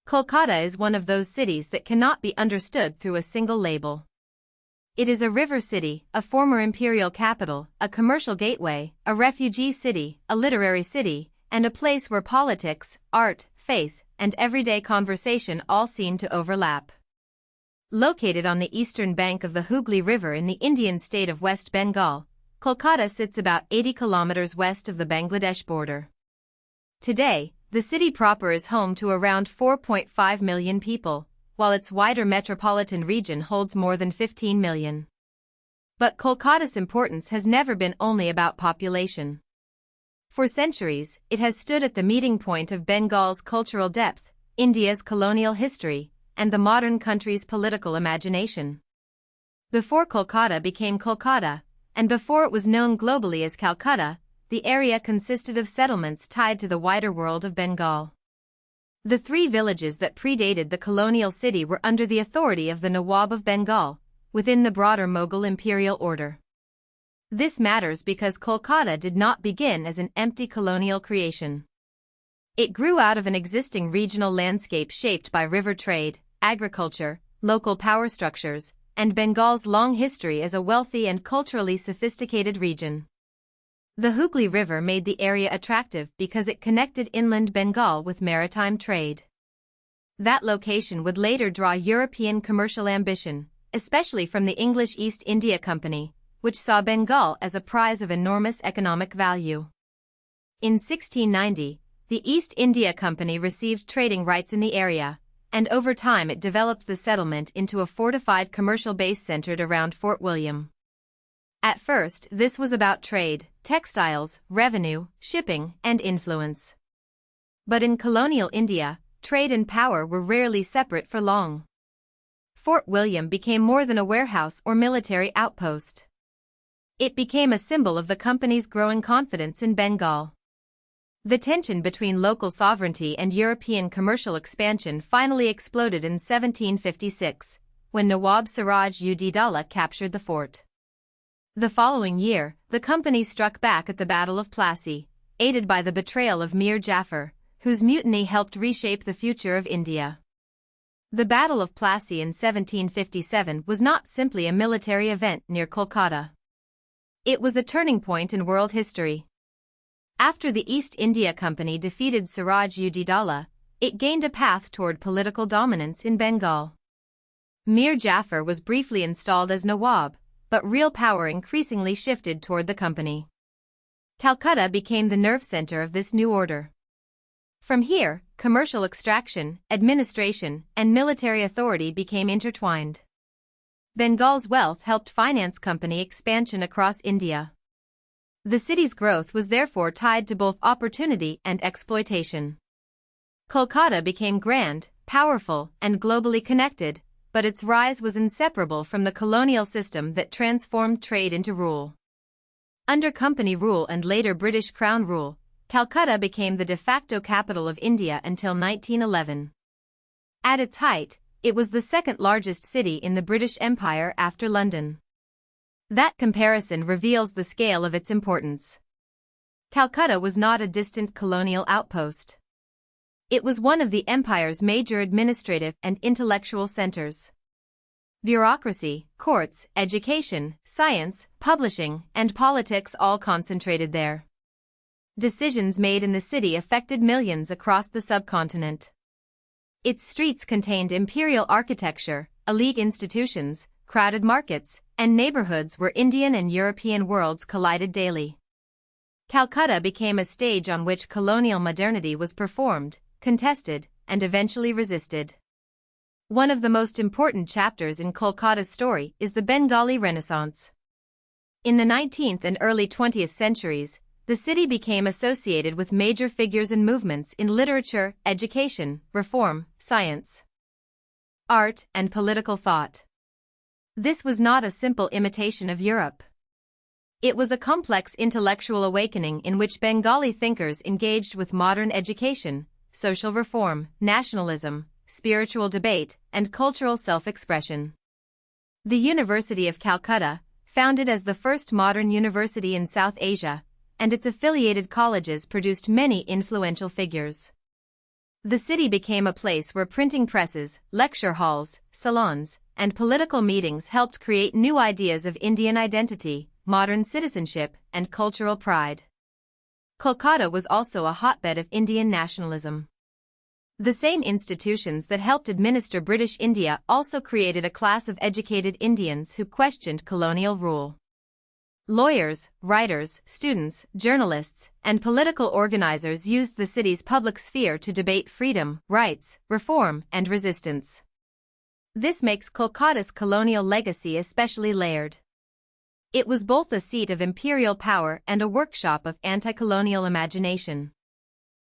Kolkata is one of those cities that cannot be understood through a single label. It is a river city, a former imperial capital, a commercial gateway, a refugee city, a literary city, and a place where politics, art, faith, and everyday conversation all seem to overlap. Located on the eastern bank of the Hooghly River in the Indian state of West Bengal, Kolkata sits about 80 kilometers west of the Bangladesh border. Today, the city proper is home to around 4.5 million people, while its wider metropolitan region holds more than 15 million. But Kolkata's importance has never been only about population. For centuries, it has stood at the meeting point of Bengal's cultural depth, India's colonial history, and the modern country's political imagination. Before Kolkata became Kolkata, and before it was known globally as Calcutta, the area consisted of settlements tied to the wider world of Bengal. The three villages that predated the colonial city were under the authority of the Nawab of Bengal, within the broader Mughal imperial order. This matters because Kolkata did not begin as an empty colonial creation. It grew out of an existing regional landscape shaped by river trade, agriculture, local power structures, and Bengal's long history as a wealthy and culturally sophisticated region. The Hooghly River made the area attractive because it connected inland Bengal with maritime trade. That location would later draw European commercial ambition, especially from the English East India Company, which saw Bengal as a prize of enormous economic value. In 1690, the East India Company received trading rights in the area, and over time it developed the settlement into a fortified commercial base centered around Fort William. At first, this was about trade, textiles, revenue, shipping, and influence. But in colonial India, trade and power were rarely separate for long. Fort William became more than a warehouse or military outpost. It became a symbol of the company's growing confidence in Bengal. The tension between local sovereignty and European commercial expansion finally exploded in 1756, when Nawab Siraj-ud-Daulah captured the fort. The following year, the company struck back at the Battle of Plassey, aided by the betrayal of Mir Jafar, whose mutiny helped reshape the future of India. The Battle of Plassey in 1757 was not simply a military event near Kolkata. It was a turning point in world history. After the East India Company defeated Siraj-ud-Daulah, it gained a path toward political dominance in Bengal. Mir Jafar was briefly installed as Nawab, but real power increasingly shifted toward the company. Calcutta became the nerve center of this new order. From here, commercial extraction, administration, and military authority became intertwined. Bengal's wealth helped finance company expansion across India. The city's growth was therefore tied to both opportunity and exploitation. Kolkata became grand, powerful, and globally connected, but its rise was inseparable from the colonial system that transformed trade into rule. Under company rule and later British Crown rule, Calcutta became the de facto capital of India until 1911. At its height, it was the second largest city in the British Empire after London. That comparison reveals the scale of its importance. Calcutta was not a distant colonial outpost. It was one of the empire's major administrative and intellectual centers. Bureaucracy, courts, education, science, publishing, and politics all concentrated there. Decisions made in the city affected millions across the subcontinent. Its streets contained imperial architecture, elite institutions, crowded markets, and neighborhoods where Indian and European worlds collided daily. Calcutta became a stage on which colonial modernity was performed, contested, and eventually resisted. One of the most important chapters in Kolkata's story is the Bengali Renaissance. In the 19th and early 20th centuries, the city became associated with major figures and movements in literature, education, reform, science, art, and political thought. This was not a simple imitation of Europe. It was a complex intellectual awakening in which Bengali thinkers engaged with modern education, social reform, nationalism, spiritual debate, and cultural self-expression. The University of Calcutta, founded as the first modern university in South Asia, and its affiliated colleges produced many influential figures. The city became a place where printing presses, lecture halls, salons, and political meetings helped create new ideas of Indian identity, modern citizenship, and cultural pride. Kolkata was also a hotbed of Indian nationalism. The same institutions that helped administer British India also created a class of educated Indians who questioned colonial rule. Lawyers, writers, students, journalists, and political organizers used the city's public sphere to debate freedom, rights, reform, and resistance. This makes Kolkata's colonial legacy especially layered. It was both a seat of imperial power and a workshop of anti-colonial imagination.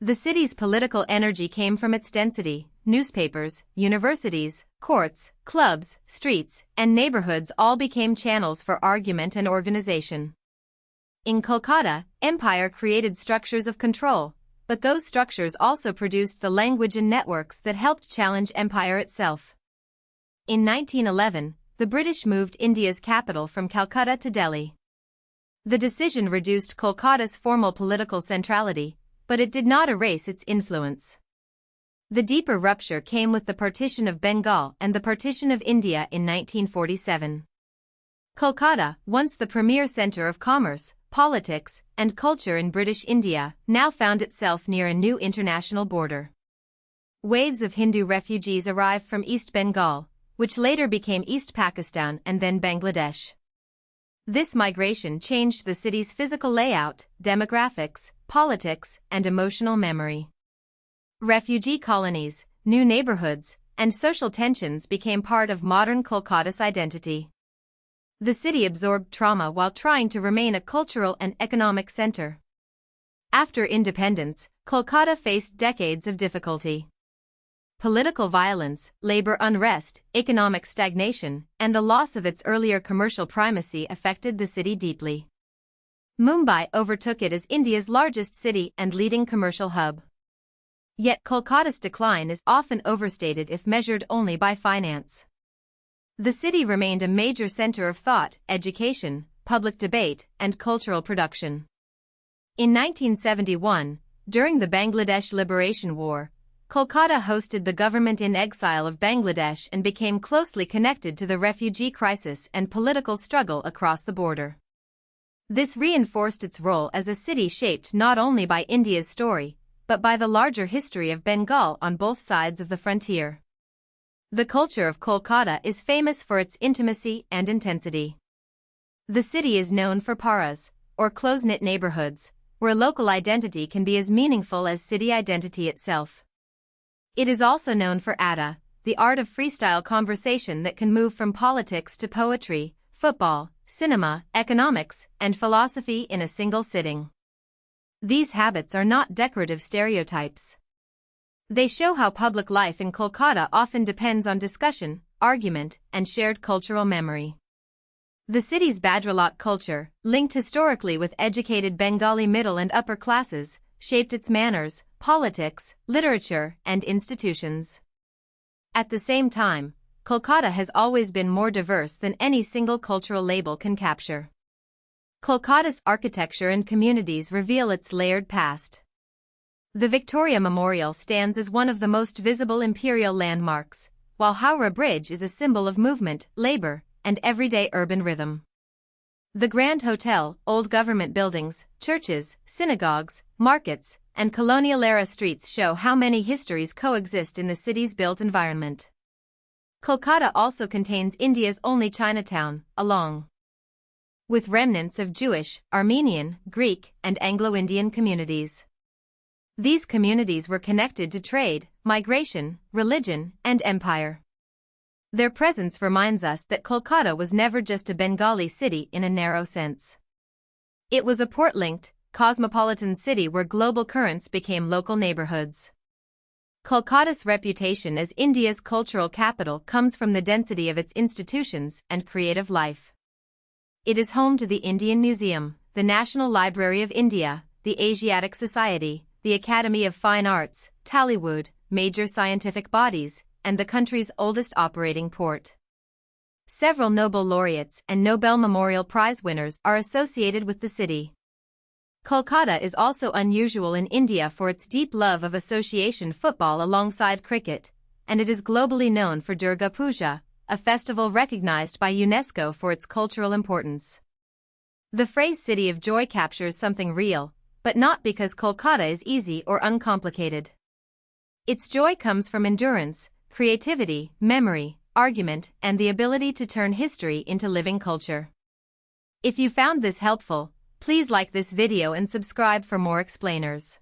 The city's political energy came from its density. Newspapers, universities, courts, clubs, streets, and neighborhoods all became channels for argument and organization. In Kolkata, empire created structures of control, but those structures also produced the language and networks that helped challenge empire itself. In 1911, the British moved India's capital from Calcutta to Delhi. The decision reduced Kolkata's formal political centrality, but it did not erase its influence. The deeper rupture came with the partition of Bengal and the partition of India in 1947. Kolkata, once the premier center of commerce, politics, and culture in British India, now found itself near a new international border. Waves of Hindu refugees arrived from East Bengal, which later became East Pakistan and then Bangladesh. This migration changed the city's physical layout, demographics, politics, and emotional memory. Refugee colonies, new neighborhoods, and social tensions became part of modern Kolkata's identity. The city absorbed trauma while trying to remain a cultural and economic center. After independence, Kolkata faced decades of difficulty. Political violence, labor unrest, economic stagnation, and the loss of its earlier commercial primacy affected the city deeply. Mumbai overtook it as India's largest city and leading commercial hub. Yet Kolkata's decline is often overstated if measured only by finance. The city remained a major center of thought, education, public debate, and cultural production. In 1971, during the Bangladesh Liberation War, Kolkata hosted the government in exile of Bangladesh and became closely connected to the refugee crisis and political struggle across the border. This reinforced its role as a city shaped not only by India's story, but by the larger history of Bengal on both sides of the frontier. The culture of Kolkata is famous for its intimacy and intensity. The city is known for paras, or close-knit neighborhoods, where local identity can be as meaningful as city identity itself. It is also known for Adda, the art of freestyle conversation that can move from politics to poetry, football, cinema, economics, and philosophy in a single sitting. These habits are not decorative stereotypes. They show how public life in Kolkata often depends on discussion, argument, and shared cultural memory. The city's Bhadralok culture, linked historically with educated Bengali middle and upper classes, shaped its manners, politics, literature, and institutions. At the same time, Kolkata has always been more diverse than any single cultural label can capture. Kolkata's architecture and communities reveal its layered past. The Victoria Memorial stands as one of the most visible imperial landmarks, while Howrah Bridge is a symbol of movement, labor, and everyday urban rhythm. The Grand Hotel, old government buildings, churches, synagogues, markets, and colonial-era streets show how many histories coexist in the city's built environment. Kolkata also contains India's only Chinatown, along with remnants of Jewish, Armenian, Greek, and Anglo-Indian communities. These communities were connected to trade, migration, religion, and empire. Their presence reminds us that Kolkata was never just a Bengali city in a narrow sense. It was a port-linked, cosmopolitan city where global currents became local neighborhoods. Kolkata's reputation as India's cultural capital comes from the density of its institutions and creative life. It is home to the Indian Museum, the National Library of India, the Asiatic Society, the Academy of Fine Arts, Tollywood, major scientific bodies, and the country's oldest operating port. Several Nobel laureates and Nobel Memorial Prize winners are associated with the city. Kolkata is also unusual in India for its deep love of association football alongside cricket, and it is globally known for Durga Puja, a festival recognized by UNESCO for its cultural importance. The phrase City of Joy captures something real, but not because Kolkata is easy or uncomplicated. Its joy comes from endurance, creativity, memory, argument, and the ability to turn history into living culture. If you found this helpful, please like this video and subscribe for more explainers.